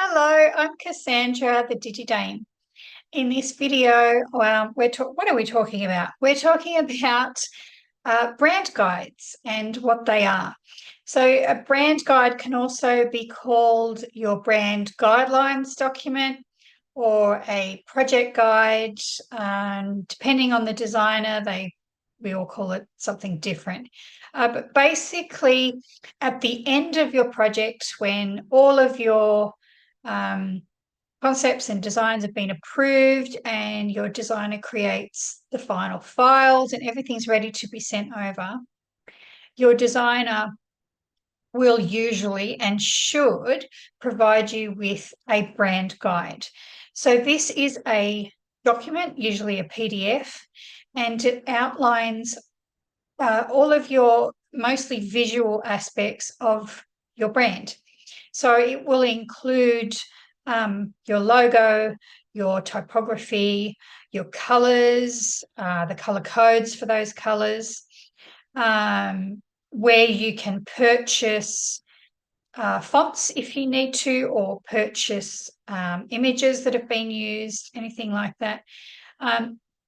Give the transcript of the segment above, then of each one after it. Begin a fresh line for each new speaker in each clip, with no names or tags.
Hello, I'm Cassandra, the Digi Dame. In this video, what are we talking about? We're talking about brand guides and what they are. So a brand guide can also be called your brand guidelines document or a project guide. Depending on the designer, we all call it something different. But basically, at the end of your project, when all of your um, concepts and designs have been approved and your designer creates the final files and everything's ready to be sent over, your designer will usually and should provide you with a brand guide. So this is a document, usually a PDF, and it outlines all of your mostly visual aspects of your brand. So it will include your logo, your typography, your colors, the color codes for those colors, where you can purchase fonts if you need to, or purchase images that have been used, anything like that.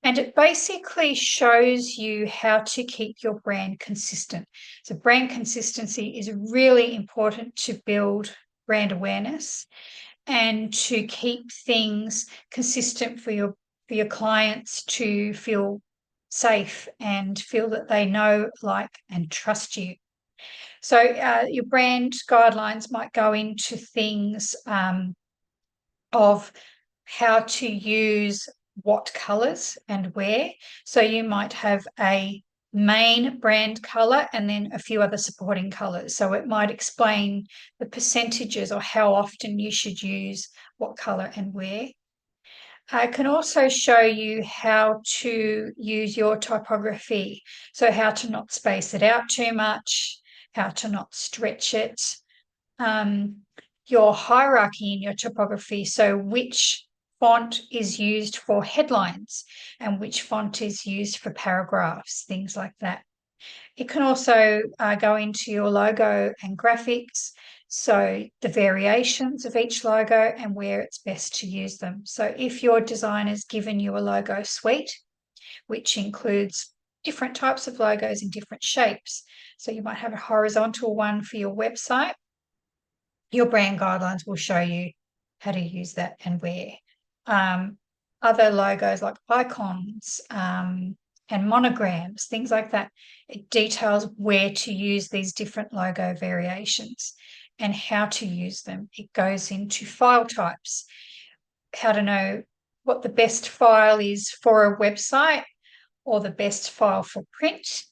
And it basically shows you how to keep your brand consistent. So brand consistency is really important to build brand awareness and to keep things consistent for your clients to feel safe and feel that they know, like, and trust you. So your brand guidelines might go into things of how to use what colors and where. So you might have a main brand color and then a few other supporting colors. So it might explain the percentages or how often you should use what color and where. I can also show you how to use your typography. So how to not space it out too much, how to not stretch it, your hierarchy in your typography. So which font is used for headlines and which font is used for paragraphs, things like that. It can also go into your logo and graphics, so the variations of each logo and where it's best to use them. So if your designer's given you a logo suite, which includes different types of logos in different shapes, so you might have a horizontal one for your website, your brand guidelines will show you how to use that and where. Other logos like icons and monograms, things like that, it details where to use these different logo variations and how to use them. It goes into file types, how to know what the best file is for a website or the best file for print.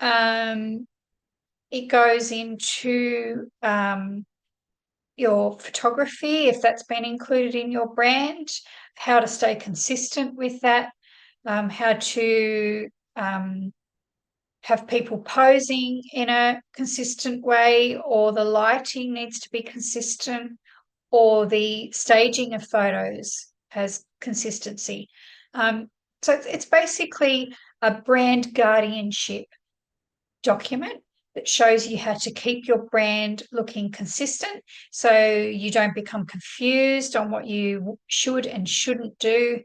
It goes into your photography, if that's been included in your brand, how to stay consistent with that, how to have people posing in a consistent way, or the lighting needs to be consistent, or the staging of photos has consistency. So it's basically a brand guardianship document that shows you how to keep your brand looking consistent so you don't become confused on what you should and shouldn't do,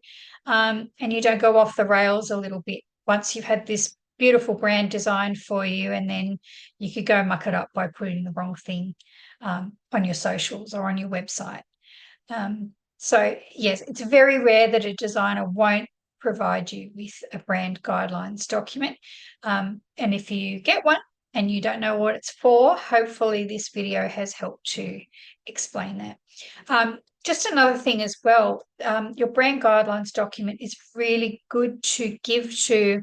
and you don't go off the rails a little bit once you've had this beautiful brand designed for you, and then you could go muck it up by putting the wrong thing on your socials or on your website. So yes, it's very rare that a designer won't provide you with a brand guidelines document. And if you get one and you don't know what it's for, hopefully this video has helped to explain that. Just another thing as well, your brand guidelines document is really good to give to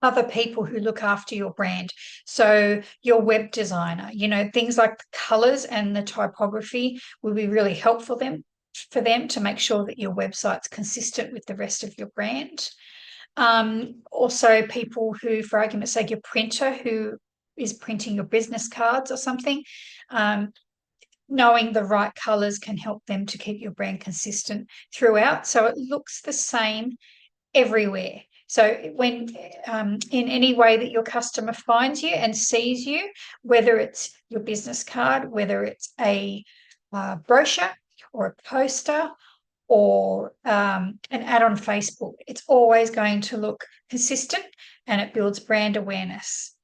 other people who look after your brand. So your web designer, things like the colors and the typography will be really helpful for them to make sure that your website's consistent with the rest of your brand. Also people who, for argument's sake, your printer who is printing your business cards or something, knowing the right colors can help them to keep your brand consistent throughout, so it looks the same everywhere. So when in any way that your customer finds you and sees you, whether it's your business card, whether it's a brochure or a poster or an ad on Facebook. It's always going to look consistent and it builds brand awareness.